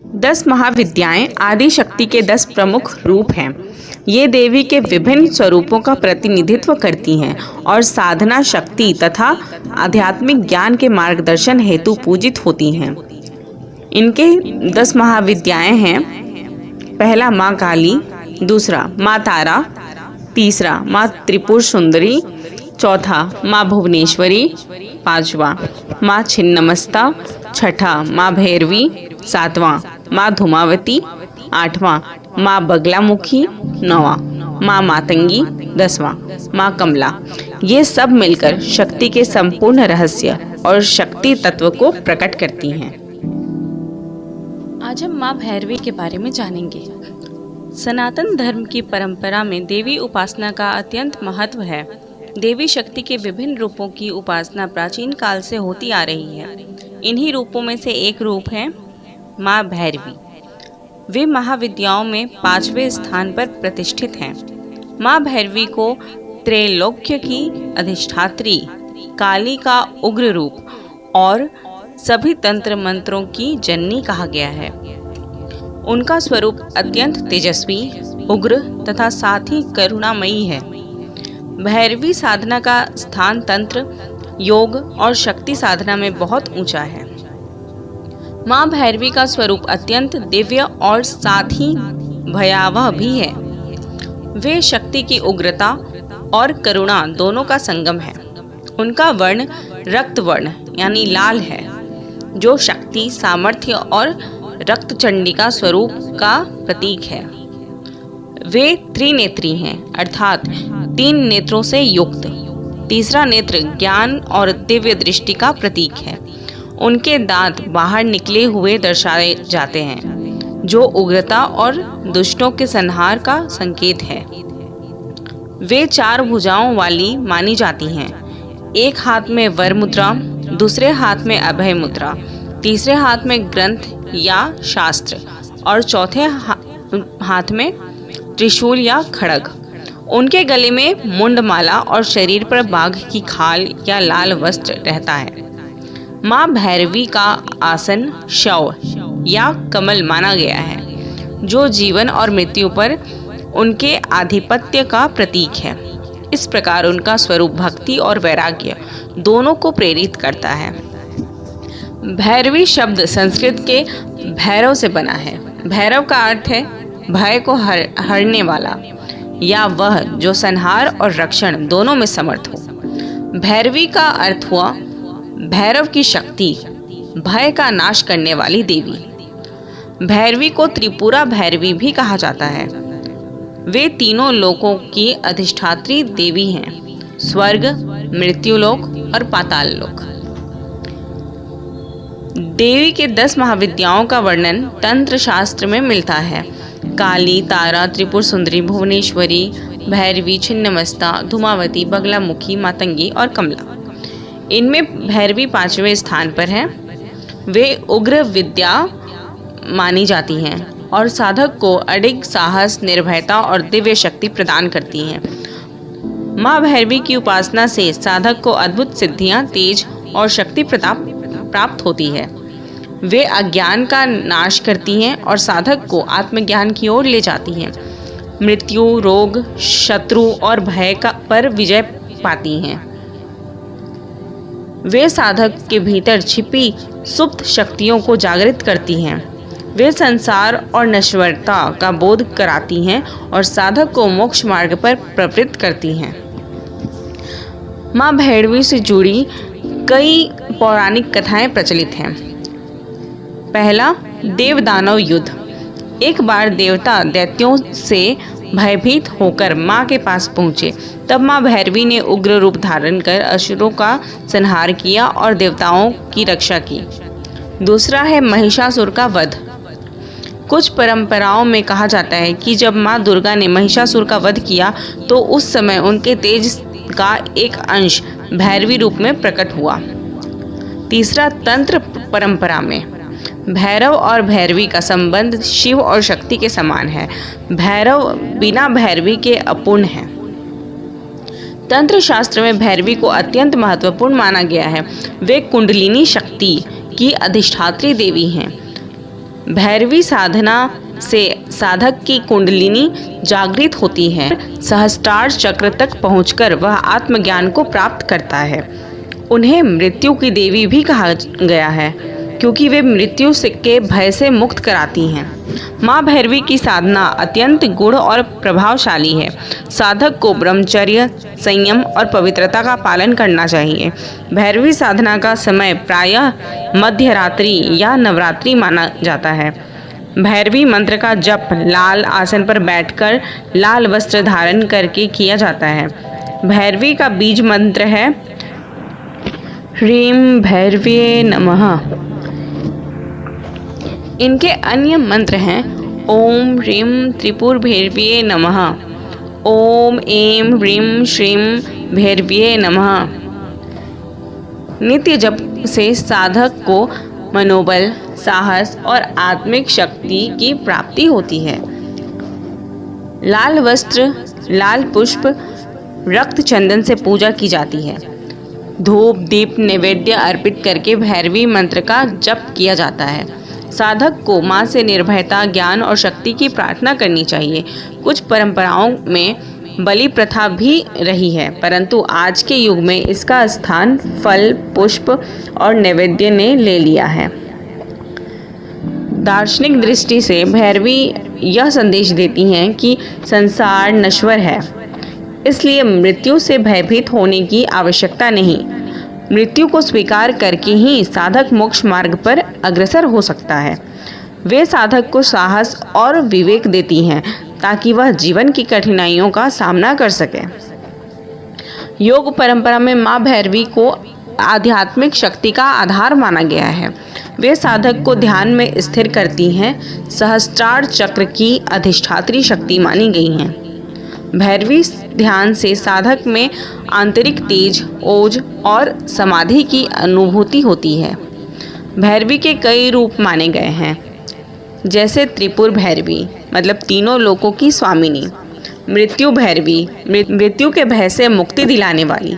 10 महाविद्याएं आदि शक्ति के 10 प्रमुख रूप हैं। ये देवी के विभिन्न स्वरूपों का प्रतिनिधित्व करती हैं और साधना शक्ति तथा आध्यात्मिक ज्ञान के मार्गदर्शन हेतु पूजित होती हैं। इनके 10 महाविद्याएं हैं। पहला माँ काली, दूसरा माँ तारा, तीसरा माँ त्रिपुर सुंदरी, चौथा माँ भुवनेश्वरी, पांचवा माँ छिन्नमस्ता, छठा माँ भैरवी, सातवां माँ धूमावती, आठवां माँ बगलामुखी, नौवां माँ मातंगी, 10वां माँ कमला। ये सब मिलकर शक्ति के संपूर्ण रहस्य और शक्ति तत्व को प्रकट करती हैं। आज हम माँ भैरवी के बारे में जानेंगे। सनातन धर्म की परंपरा में देवी उपासना का अत्यंत महत्व है। देवी शक्ति के विभिन्न रूपों की उपासना प्राचीन काल से होती आ रही है। इन्हीं रूपों में से एक रूप है माँ भैरवी। वे महाविद्याओं में 5वें स्थान पर प्रतिष्ठित हैं। माँ भैरवी को त्रैलोक्य की अधिष्ठात्री, काली का उग्र रूप और सभी तंत्र मंत्रों की जननी कहा गया है। उनका स्वरूप अत्यंत तेजस्वी, उग्र तथा साथ ही करुणामयी है। भैरवी साधना का स्थान तंत्र, योग और शक्ति साधना में बहुत ऊंचा है। माँ भैरवी का स्वरूप अत्यंत दिव्य और साथ ही भयावह भी है। वे शक्ति की उग्रता और करुणा दोनों का संगम है। उनका वर्ण रक्त वर्ण यानी लाल है, जो शक्ति, सामर्थ्य और रक्त चंडिका स्वरूप का प्रतीक है। वे त्रिनेत्री हैं, अर्थात 3 नेत्रों से युक्त। तीसरा नेत्र ज्ञान और दिव्य दृष्टि का प्रतीक है। उनके दांत बाहर निकले हुए दर्शाए जाते हैं, जो उग्रता और दुष्टों के संहार का संकेत है। वे 4 भुजाओं वाली मानी जाती हैं। एक हाथ में वर मुद्रा, दूसरे हाथ में अभय मुद्रा, तीसरे हाथ में ग्रंथ या शास्त्र और चौथे हाथ में त्रिशूल या खड़ग। उनके गले में मुंडमाला और शरीर पर बाघ की खाल या लाल वस्त्र रहता है। माँ भैरवी का आसन शव या कमल माना गया है, जो जीवन और मृत्यु पर उनके आधिपत्य का प्रतीक है। इस प्रकार उनका स्वरूप भक्ति और वैराग्य दोनों को प्रेरित करता है। भैरवी शब्द संस्कृत के भैरव से बना है। भैरव का अर्थ है भय को हरने वाला या वह जो संहार और रक्षण दोनों में समर्थ हो। भैरवी का अर्थ हुआ भैरव की शक्ति, भय का नाश करने वाली देवी। भैरवी को त्रिपुरा भैरवी भी कहा जाता है। वे तीनों लोकों की अधिष्ठात्री देवी हैं, स्वर्ग, मृत्युलोक और पाताल लोक। देवी के 10 महाविद्याओं का वर्णन तंत्र शास्त्र में मिलता है। काली, तारा, त्रिपुर सुंदरी, भुवनेश्वरी, भैरवी, छिन्नमस्ता, धूमावती, बगलामुखी, मातंगी और कमला। इनमें भैरवी 5वें स्थान पर है। वे उग्र विद्या मानी जाती हैं और साधक को अडिग साहस, निर्भयता और दिव्य शक्ति प्रदान करती हैं। माँ भैरवी की उपासना से साधक को अद्भुत सिद्धियां, तेज और शक्ति प्राप्त होती है। वे अज्ञान का नाश करती हैं और साधक को आत्मज्ञान की ओर ले जाती हैं। मृत्यु, रोग, शत्रु और भय पर विजय पाती हैं। वे साधक के भीतर छिपी सुप्त शक्तियों को जागृत करती हैं। वे संसार और नश्वरता का बोध कराती हैं और साधक को मोक्ष मार्ग पर प्रवृत्त करती हैं। माँ भैरवी से जुड़ी कई पौराणिक कथाएं प्रचलित हैं। पहला, देव दानव युद्ध। एक बार देवता दैत्यों से भयभीत होकर माँ के पास पहुँचे। तब माँ भैरवी ने उग्र रूप धारण कर असुरों का संहार किया और देवताओं की रक्षा की। दूसरा है महिषासुर का वध। कुछ परंपराओं में कहा जाता है कि जब माँ दुर्गा ने महिषासुर का वध किया तो उस समय उनके तेज का एक अंश भैरवी रूप में प्रकट हुआ। तीसरा, तंत्र परंपरा में भैरव और भैरवी का संबंध शिव और शक्ति के समान है। भैरव बिना भैरवी के अपूर्ण है। तंत्र शास्त्र में भैरवी को अत्यंत महत्वपूर्ण माना गया है। वे कुंडलिनी शक्ति की अधिष्ठात्री देवी हैं। भैरवी साधना से साधक की कुंडलिनी जागृत होती है। सहस्त्रार चक्र तक पहुंचकर वह आत्मज्ञान को प्राप्त करता है। उन्हें मृत्यु की देवी भी कहा गया है, क्योंकि वे मृत्यु के भय से मुक्त कराती हैं। माँ भैरवी की साधना अत्यंत गूढ़ और प्रभावशाली है। साधक को ब्रह्मचर्य, संयम और पवित्रता का पालन करना चाहिए। भैरवी साधना का समय प्रायः मध्य रात्रि या नवरात्रि माना जाता है। भैरवी मंत्र का जप लाल आसन पर बैठकर लाल वस्त्र धारण करके किया जाता है। भैरवी का बीज मंत्र है ह्रीं भैरव्ये नमः। इनके अन्य मंत्र हैं ओम ह्रीं त्रिपुर भैरव्ये नमः, ओम ऐं ह्रीं श्रीं भैरव्ये नमः। नित्य जप से साधक को मनोबल, साहस और आत्मिक शक्ति की प्राप्ति होती है। लाल वस्त्र, लाल पुष्प, रक्त चंदन से पूजा की जाती है। धूप दीप नैवेद्य अर्पित करके भैरवी मंत्र का जप किया जाता है। साधक को माँ से निर्भयता, ज्ञान और शक्ति की प्रार्थना करनी चाहिए। कुछ परंपराओं में बलि प्रथा भी रही है, परंतु आज के युग में इसका स्थान फल, पुष्प और नैवेद्य ने ले लिया है। दार्शनिक दृष्टि से भैरवी यह संदेश देती हैं कि संसार नश्वर है, इसलिए मृत्यु से भयभीत होने की आवश्यकता नहीं। मृत्यु को स्वीकार करके ही साधक मोक्ष मार्ग पर अग्रसर हो सकता है। वे साधक को साहस और विवेक देती हैं ताकि वह जीवन की कठिनाइयों का सामना कर सके। योग परंपरा में माँ भैरवी को आध्यात्मिक शक्ति का आधार माना गया है। वे साधक को ध्यान में स्थिर करती हैं, सहस्त्रार चक्र की अधिष्ठात्री शक्ति मानी गई हैं। भैरवी ध्यान से साधक में आंतरिक तेज, ओज और समाधि की अनुभूति होती है। भैरवी के कई रूप माने गए हैं, जैसे त्रिपुर भैरवी मतलब तीनों लोकों की स्वामिनी, मृत्यु भैरवी मृत्यु के भय से मुक्ति दिलाने वाली,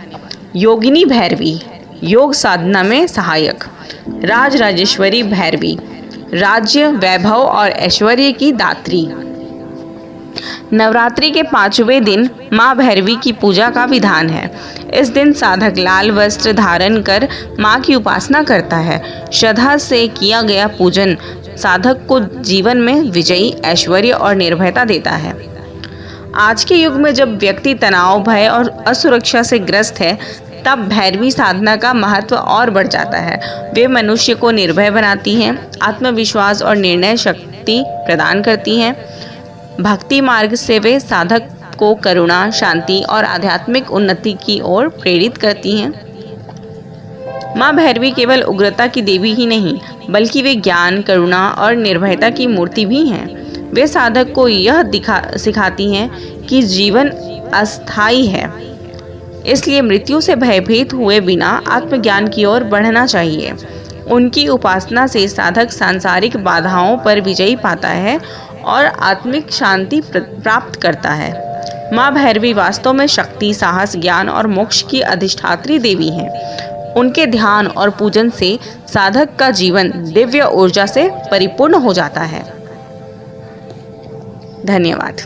योगिनी भैरवी योग साधना में सहायक, राजराजेश्वरी भैरवी राज्य, वैभव और ऐश्वर्य की दात्री। नवरात्रि के 5वें दिन माँ भैरवी की पूजा का विधान है। इस दिन साधक लाल वस्त्र धारण कर माँ की उपासना करता है। श्रद्धा से किया गया पूजन साधक को जीवन में विजयी, ऐश्वर्य और निर्भयता देता है। आज के युग में जब व्यक्ति तनाव, भय और असुरक्षा से ग्रस्त है, तब भैरवी साधना का महत्व और बढ़ जाता है। वे मनुष्य को निर्भय बनाती हैं, आत्मविश्वास और निर्णय शक्ति प्रदान करती हैं। भक्ति मार्ग से वे साधक को करुणा, शांति और आध्यात्मिक उन्नति की ओर प्रेरित करती हैं। माँ भैरवी केवल उग्रता की देवी ही नहीं, बल्कि वे ज्ञान, करुणा और निर्भयता की मूर्ति भी हैं। वे साधक को यह सिखाती हैं कि जीवन अस्थायी है, इसलिए मृत्यु से भयभीत हुए बिना आत्मज्ञान की ओर बढ़ना चाहिए। उनकी उपासना से साधक सांसारिक बाधाओं पर विजयी पाता है और आत्मिक शांति प्राप्त करता है। माँ भैरवी वास्तव में शक्ति, साहस, ज्ञान और मोक्ष की अधिष्ठात्री देवी हैं। उनके ध्यान और पूजन से साधक का जीवन दिव्य ऊर्जा से परिपूर्ण हो जाता है। धन्यवाद।